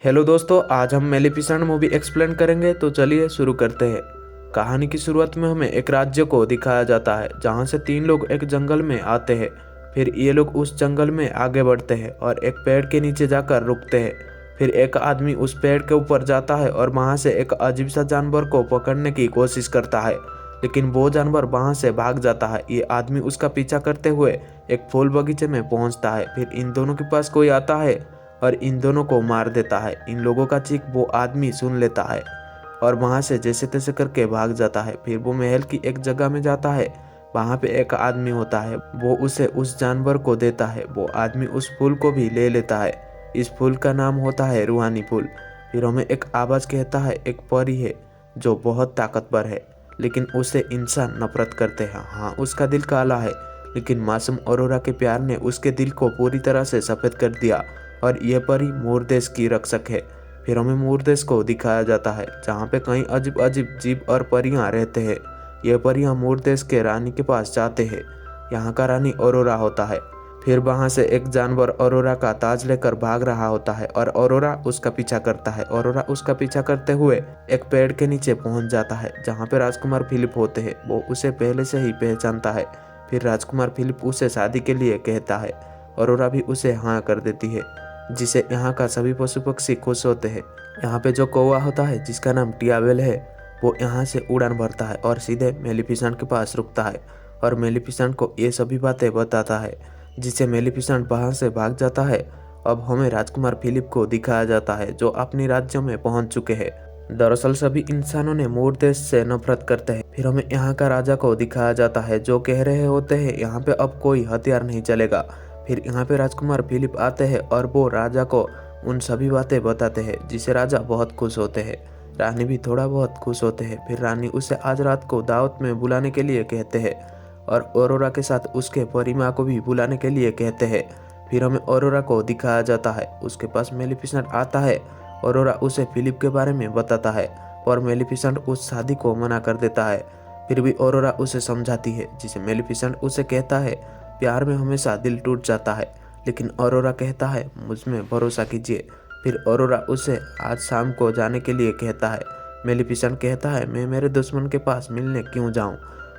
Hello दोस्तों, आज हम मेलिफिसेंट मूवी एक्सप्लेन करेंगे। तो चलिए शुरू करते हैं। कहानी की शुरुआत में हमें एक राज्य को दिखाया जाता है जहां से तीन लोग एक जंगल में आते हैं। फिर ये लोग उस जंगल में आगे बढ़ते हैं और एक पेड़ के नीचे जाकर रुकते हैं। फिर एक आदमी उस पेड़ के ऊपर जाता है और वहां से एक अजीब सा जानवर को पकड़ने की कोशिश करता है, लेकिन वो जानवर वहां से भाग जाता है। ये आदमी उसका पीछा करते हुए एक फूल बगीचे में पहुंचता है। फिर इन दोनों के पास कोई आता है और इन दोनों को मार देता है। इन लोगों का चीख वो आदमी सुन लेता है और वहां से जैसे तैसे करके भाग जाता है। फिर वो महल की एक जगह में जाता है। वहां पे एक आदमी होता है, वो उसे उस जानवर को देता है। वो आदमी उस फूल को भी ले लेता है। इस फूल का नाम होता है रूहानी फूल। फिर हमें एक आवाज कहता है एक परी है जो बहुत ताकतवर है, लेकिन उसे इंसान नफरत करते हैं। हाँ, उसका दिल काला है, लेकिन मासूम अरोरा के प्यार ने उसके दिल को पूरी तरह से सफेद कर दिया और यह परी मूरदेश की रक्षक है। फिर हमें मूरदेश को दिखाया जाता है जहाँ पे कई अजीब अजीब जीव और परियां रहते हैं। यह परियां मूरदेश के रानी के पास जाते हैं। यहाँ का रानी अरोरा होता है। फिर वहाँ से एक जानवर अरोरा का ताज लेकर भाग रहा होता है और अरोरा उसका पीछा करता है। अरोरा उसका पीछा करते हुए एक पेड़ के नीचे पहुंच जाता है जहाँ पे राजकुमार फिलिप होते हैं। वो उसे पहले से ही पहचानता है। फिर राजकुमार फिलिप उसे शादी के लिए कहता है। अरोरा भी उसे हाँ कर देती है, जिसे यहाँ का सभी पशु पक्षी खुश होते हैं। यहाँ पे जो कौवा होता है जिसका नाम टियाबेल है, वो यहाँ से उड़ान भरता है और सीधे मेलिफिसेंट के पास रुकता है और मेलिफिसेंट को ये सभी बातें बताता है, जिससे मेलिफिसेंट वहाँ से भाग जाता है। अब हमें राजकुमार फिलिप को दिखाया जाता है जो अपनी राज्यों में पहुंच चुके हैं। दरअसल सभी इंसानों ने मूरदेश से नफरत करते हैं। फिर हमें यहाँ का राजा को दिखाया जाता है जो कह रहे होते हैं यहाँ पे अब कोई हथियार नहीं चलेगा। फिर यहाँ पे राजकुमार फिलिप आते हैं और वो राजा को उन सभी बातें बताते हैं, जिससे राजा बहुत खुश होते हैं। रानी भी थोड़ा बहुत खुश होते हैं। फिर रानी उसे आज रात को दावत में बुलाने के लिए कहते हैं और अरोरा के साथ उसके परी माँ को भी बुलाने के लिए कहते हैं। फिर हमें अरोरा को दिखाया जाता है, उसके पास मेलिफिसेंट आता है। अरोरा उसे फिलिप के बारे में बताता है और मेलिफिसेंट उस शादी को मना कर देता है। फिर भी अरोरा उसे समझाती है, जिसे मेलिफिसेंट उसे कहता है प्यार में हमेशा दिल टूट जाता है, लेकिन अरोरा कहता है मुझ में भरोसा कीजिए। फिर अरोरा उसे आज शाम को जाने के लिए कहता है। मेलिफिसेंट कहता है मैं मेरे दुश्मन के पास मिलने क्यों जाऊं,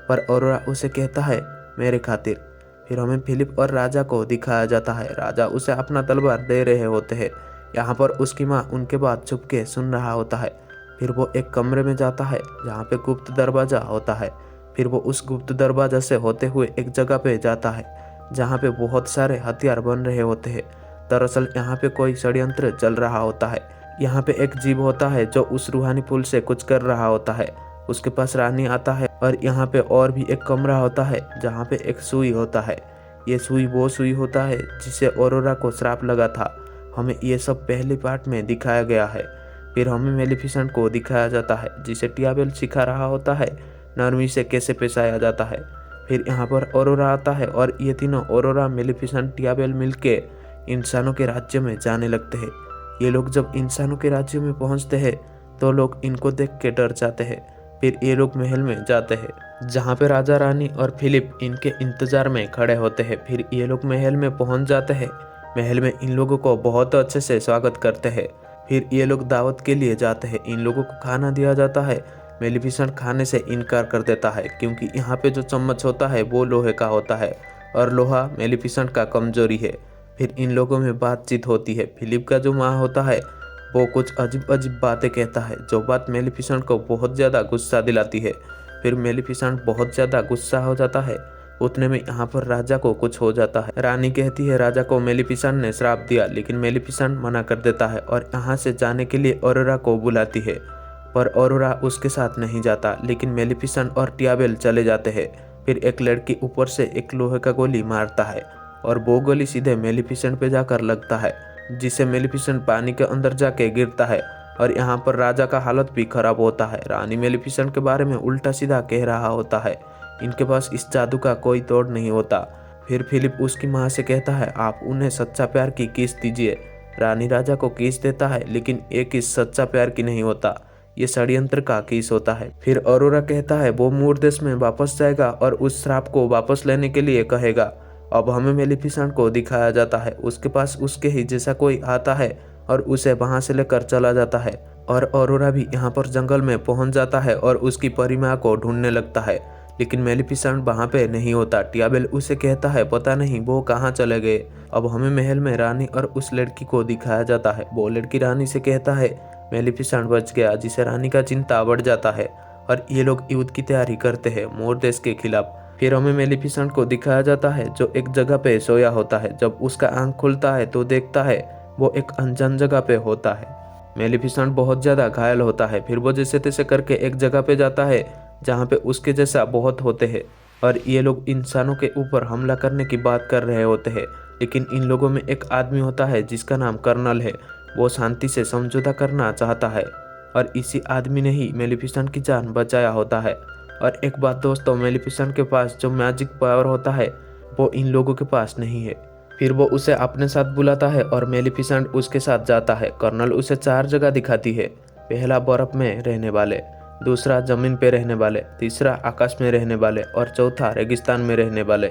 पर अरोरा उसे कहता है मेरे खातिर। फिर हमें फिलिप और राजा को दिखाया जाता है। राजा उसे अपना तलवार दे रहे होते हैं। यहाँ पर उसकी माँ उनके बात छुप के सुन रहा होता है। फिर वो एक कमरे में जाता है जहाँ पे गुप्त दरवाजा होता है। फिर वो उस गुप्त दरवाजा से होते हुए एक जगह पे जाता है जहाँ पे बहुत सारे हथियार बन रहे होते हैं। दरअसल यहाँ पे कोई षड्यंत्र चल रहा होता है। यहाँ पे एक जीव होता है जो उस रूहानी पुल से कुछ कर रहा होता है। उसके पास रानी आता है और यहाँ पे और भी एक कमरा होता है जहाँ पे एक सुई होता है। ये सुई वो सुई होता है जिसे अरोरा को श्राप लगा था। हमें ये सब पहले पार्ट में दिखाया गया है। फिर हमें मेलिफिसेंट को दिखाया जाता है, जिसे टियाबेल सिखा रहा होता है नरमी से कैसे पेश आया जाता है। फिर यहाँ पर अरोरा आता है और ये तीनों अरोरा मेलिफिसेंट टियाबेल मिलके इंसानों के राज्य में जाने लगते हैं। ये लोग जब इंसानों के राज्य में पहुंचते हैं तो लोग इनको देख के डर जाते हैं। फिर ये लोग महल में जाते हैं जहाँ पे राजा रानी और फिलिप इनके इंतजार में खड़े होते हैं। फिर ये लोग महल में पहुंच जाते हैं। महल में इन लोगों को बहुत अच्छे से स्वागत करते हैं। फिर ये लोग दावत के लिए जाते हैं। इन लोगों को खाना दिया जाता है। मेलिफिसेंट खाने से इनकार कर देता है क्योंकि यहाँ पे जो चम्मच होता है वो लोहे का होता है और लोहा मेलिफिसेंट का कमजोरी है। फिर इन लोगों में बातचीत होती है। फिलिप का जो माँ होता है वो कुछ अजीब अजीब बातें कहता है, जो बात मेलिफिसेंट को बहुत ज़्यादा गुस्सा दिलाती है। फिर मेलिफिसेंट बहुत ज़्यादा गुस्सा हो जाता है। उतने में यहाँ पर राजा को कुछ हो जाता है। रानी कहती है राजा को मेलिफिसेंट ने श्राप दिया, लेकिन मेलिफिसेंट मना कर देता है और यहाँ से जाने के लिए अरोरा को बुलाती है, पर अरोरा उसके साथ नहीं जाता। लेकिन मेलिफिसेंट और टियाबेल चले जाते हैं। फिर एक लड़की ऊपर से एक लोहे का गोली मारता है और वो गोली सीधे मेलिफिसेंट पे जाकर लगता है, जिससे मेलिफिसेंट पानी के अंदर जाके गिरता है और यहाँ पर राजा का हालत भी खराब होता है। रानी मेलिफिसेंट के बारे में उल्टा सीधा कह रहा होता है, इनके पास इस जादू का कोई तोड़ नहीं होता। फिर फिलिप उसकी माँ से कहता है आप उन्हें सच्चा प्यार की किस दीजिए। रानी राजा को किस देता है, लेकिन एक किस सच्चा प्यार की नहीं होता, ये षड्यंत्र का किस होता है। फिर अरोरा कहता है वो मूरदेश में वापस जाएगा और उस श्राप को वापस लेने के लिए कहेगा। अब हमें मेलिफिसेंट को दिखाया जाता है, उसके पास उसके ही जैसा कोई आता है और उसे वहां से लेकर चला जाता है। और ऑरोरा भी यहाँ पर जंगल में पहुंच जाता है और उसकी परी माँ को ढूंढने लगता है, लेकिन मेलिफिसेंट वहां पे नहीं होता। टियाबेल उसे कहता है पता नहीं वो कहाँ चले गए। अब हमें महल में रानी और उस लड़की को दिखाया जाता है। वो लड़की रानी से कहता है मेलिफिसेंट बच गया, जिसे रानी का चिंता बढ़ जाता है और ये लोग युद्ध की तैयारी करते हैं मोर देश के खिलाफ। फिर हमें मेलिफिसेंट को दिखाया जाता है जो एक जगह पे सोया होता है। जब उसका आंख खुलता है तो देखता है वो एक अनजान जगह पे होता है। मेलिफिसेंट बहुत ज्यादा घायल होता है। फिर वो जैसे तैसे करके एक जगह पे जाता है जहाँ पे उसके जैसा बहुत होते हैं और ये लोग इंसानों के ऊपर हमला करने की बात कर रहे होते हैं। लेकिन इन लोगों में एक आदमी होता है जिसका नाम कर्नल है। वो शांति से समझौता करना चाहता है और इसी आदमी ने ही मेलिफिसेंट की जान बचाया होता है। और एक बात दोस्तों, मेलिफिसेंट के पास जो मैजिक पावर होता है वो इन लोगों के पास नहीं है। फिर वो उसे अपने साथ बुलाता है और मेलिफिसेंट उसके साथ जाता है। कर्नल उसे 4 जगह दिखाती है। पहला बर्फ में रहने वाले, दूसरा जमीन पे रहने वाले, तीसरा आकाश में रहने वाले और चौथा रेगिस्तान में रहने वाले।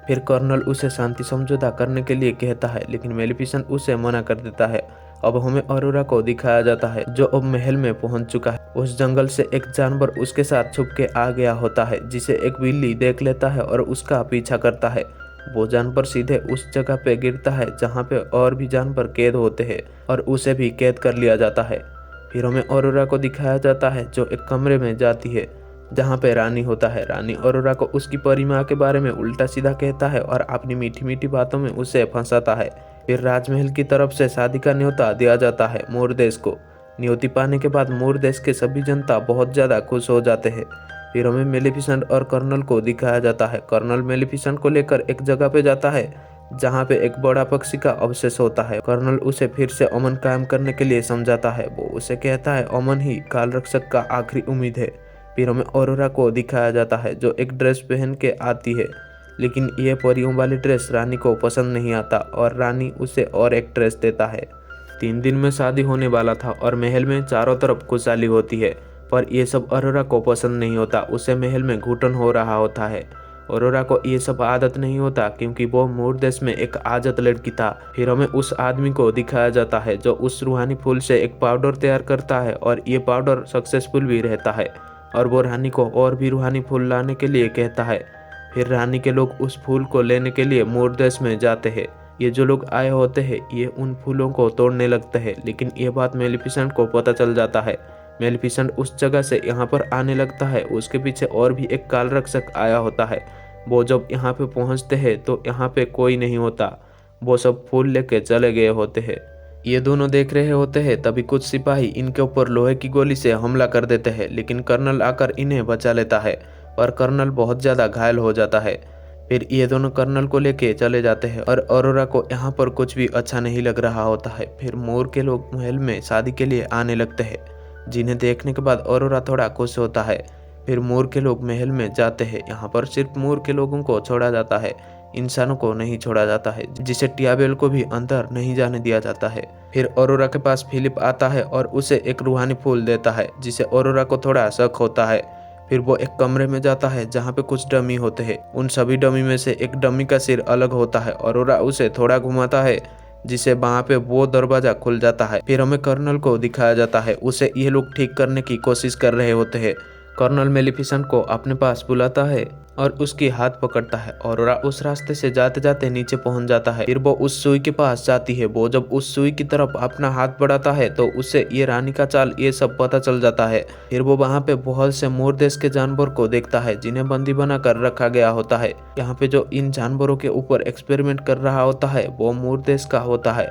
फिर कर्नल उसे शांति समझौता करने के लिए कहता है, लेकिन मेलिफिसेंट उसे मना कर देता है। अब हमें ऑरोरा को दिखाया जाता है जो अब महल में पहुंच चुका है। उस जंगल से एक जानवर उसके साथ छुप के आ गया होता है, जिसे एक बिल्ली देख लेता है और उसका पीछा करता है। वो जानवर सीधे उस जगह पे गिरता है जहाँ पे और भी जानवर कैद होते हैं और उसे भी कैद कर लिया जाता है। फिर हमें ऑरोरा को दिखाया जाता है जो एक कमरे में जाती है जहाँ पे रानी होता है। रानी ऑरोरा को उसकी परी माँ के बारे में उल्टा सीधा कहता है और अपनी मीठी मीठी बातों में उसे फंसाता है। फिर राजमहल की तरफ से शादी का न्योता दिया जाता है मोर देश को। न्योती पाने के बाद मोर देश के सभी जनता बहुत ज्यादा खुश हो जाते हैं। फिर हमें मेलिफिसेंट और कर्नल को दिखाया जाता है। कर्नल मेलिफिसेंट को लेकर एक जगह पे जाता है जहाँ पे एक बड़ा पक्षी का अवशेष होता है। कर्नल उसे फिर से अमन कायम करने के लिए समझाता है। वो उसे कहता है अमन ही काल रक्षक का आखिरी उम्मीद है। फिर हमें ऑरोरा को दिखाया जाता है जो एक ड्रेस पहन के आती है, लेकिन ये परियों वाली ड्रेस रानी को पसंद नहीं आता और रानी उसे और एक ड्रेस देता है। 3 दिन में शादी होने वाला था और महल में चारों तरफ खुशहाली होती है, पर यह सब ऑरोरा को पसंद नहीं होता। उसे महल में घुटन हो रहा होता है। ऑरोरा को ये सब आदत नहीं होता क्योंकि वो मोर देश में एक आजत लड़की था। फिर हमें उस आदमी को दिखाया जाता है जो उस रूहानी फूल से एक पाउडर तैयार करता है और ये पाउडर सक्सेसफुल भी रहता है और वो रानी को और भी रूहानी फूल लाने के लिए कहता है। फिर रानी के लोग उस फूल को लेने के लिए मोर देश में जाते हैं। ये जो लोग आए होते हैं ये उन फूलों को तोड़ने लगते हैं, लेकिन ये बात मेलिफिसेंट को पता चल जाता है। मेलिफिसेंट उस जगह से यहाँ पर आने लगता है। उसके पीछे और भी एक काल रक्षक आया होता है। वो जब यहाँ पे पहुँचते हैं तो यहाँ पे कोई नहीं होता। वो सब फूल लेके चले गए होते हैं। ये दोनों देख रहे होते हैं तभी कुछ सिपाही इनके ऊपर लोहे की गोली से हमला कर देते हैं, लेकिन कर्नल आकर इन्हें बचा लेता है और कर्नल बहुत ज़्यादा घायल हो जाता है। फिर ये दोनों कर्नल को लेके चले जाते हैं और ऑरोरा को यहाँ पर कुछ भी अच्छा नहीं लग रहा होता है। फिर मोर के लोग महल में शादी के लिए आने लगते हैं, जिन्हें देखने के बाद ऑरोरा थोड़ा खुश होता है। फिर मोर के लोग महल में जाते हैं। यहाँ पर सिर्फ मोर के लोगों को छोड़ा जाता है, इंसानों को नहीं छोड़ा जाता है, जिसे टियाबेल को भी अंदर नहीं जाने दिया जाता है। फिर ऑरोरा के पास फिलिप आता है और उसे एक रूहानी फूल देता है, जिसे ऑरोरा को थोड़ा शक होता है। फिर वो एक कमरे में जाता है जहाँ पे कुछ डमी होते हैं। उन सभी डमी में से एक डमी का सिर अलग होता है। ऑरोरा उसे थोड़ा घुमाता है जिसे वहाँ पे वो दरवाजा खुल जाता है। फिर हमें कर्नल को दिखाया जाता है। उसे ये लोग ठीक करने की कोशिश कर रहे होते हैं। कर्नल मेलिफिसेंट को अपने पास बुलाता है और उसकी हाथ पकड़ता है। ऑरोरा उस रास्ते से जाते जाते नीचे पहुंच जाता है। फिर वो उस सुई के पास जाती है। वो जब उस सुई की तरफ अपना हाथ बढ़ाता है तो उसे ये रानी का चाल ये सब पता चल जाता है। फिर वो वहाँ पे बहुत से मोर देश के जानवर को देखता है जिन्हें बंदी बना कर रखा गया होता है। यहाँ पे जो इन जानवरों के ऊपर एक्सपेरिमेंट कर रहा होता है वो मोर देश का होता है।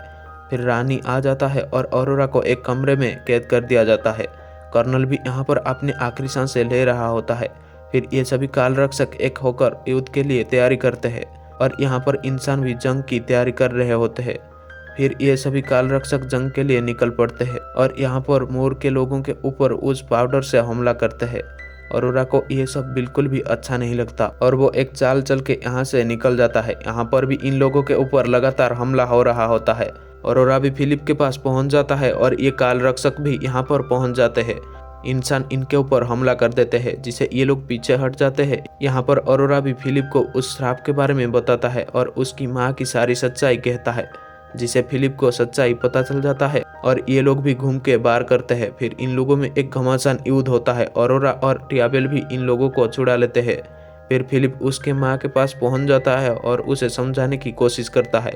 फिर रानी आ जाता है और ऑरोरा को एक कमरे में कैद कर दिया जाता है। कर्नल भी यहाँ पर अपनी आखिरी सांसें ले रहा होता है। फिर ये सभी काल रक्षक एक होकर युद्ध के लिए तैयारी करते हैं और यहाँ पर इंसान भी जंग की तैयारी कर रहे होते हैं। फिर ये सभी काल रक्षक जंग के लिए निकल पड़ते हैं और यहाँ पर मोर के लोगों के ऊपर उस पाउडर से हमला करते हैं। ऑरोरा को ये सब बिल्कुल भी अच्छा नहीं लगता और वो एक चाल चल के यहाँ से निकल जाता है। यहाँ पर भी इन लोगों के ऊपर लगातार हमला हो रहा होता है। ऑरोरा भी फिलिप के पास पहुंच जाता है और ये काल रक्षक भी यहाँ पर पहुंच जाते हैं। इंसान इनके ऊपर हमला कर देते हैं जिसे ये लोग पीछे हट जाते हैं। यहाँ पर ऑरोरा भी फिलिप को उस श्राप के बारे में बताता है और उसकी माँ की सारी सच्चाई कहता है। जिसे फिलिप को सच्चाई पता चल जाता है और ये लोग भी घूम के बार करते हैं। फिर इन लोगों में एक घमासान युद्ध होता है। ऑरोरा और टियाबेल भी इन लोगों को छुड़ा लेते हैं। फिर फिलिप उसके माँ के पास पहुंच जाता है और उसे समझाने की कोशिश करता है,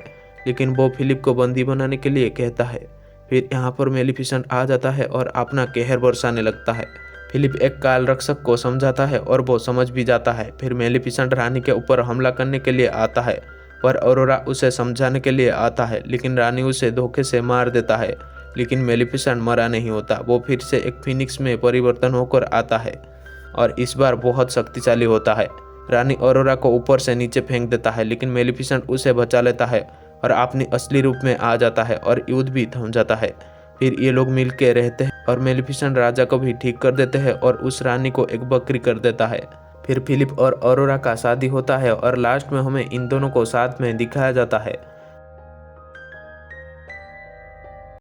लेकिन वो फिलिप को बंदी बनाने के लिए कहता है। फिर यहाँ पर मेलिफिसेंट आ जाता है और अपना कहर बरसाने लगता है। फिलिप एक काल रक्षक को समझाता है और वो समझ भी जाता है। फिर मेलिफिसेंट रानी के ऊपर हमला करने के लिए आता है, पर ऑरोरा उसे समझाने के लिए आता है, लेकिन रानी उसे धोखे से मार देता है। लेकिन मेलिफिसेंट मरा नहीं होता, वो फिर से एक फिनिक्स में परिवर्तन होकर आता है और इस बार बहुत शक्तिशाली होता है। रानी ऑरोरा को ऊपर से नीचे फेंक देता है, लेकिन मेलिफिसेंट उसे बचा लेता है और अपनी असली रूप में आ जाता है और युद्ध भी थम जाता है। फिर ये लोग मिल के रहते हैं और मेलिफिसेंट राजा को भी ठीक कर देते हैं और उस रानी को एक बकरी कर देता है। फिर फिलिप और ऑरोरा का शादी होता है और लास्ट में हमें इन दोनों को साथ में दिखाया जाता है।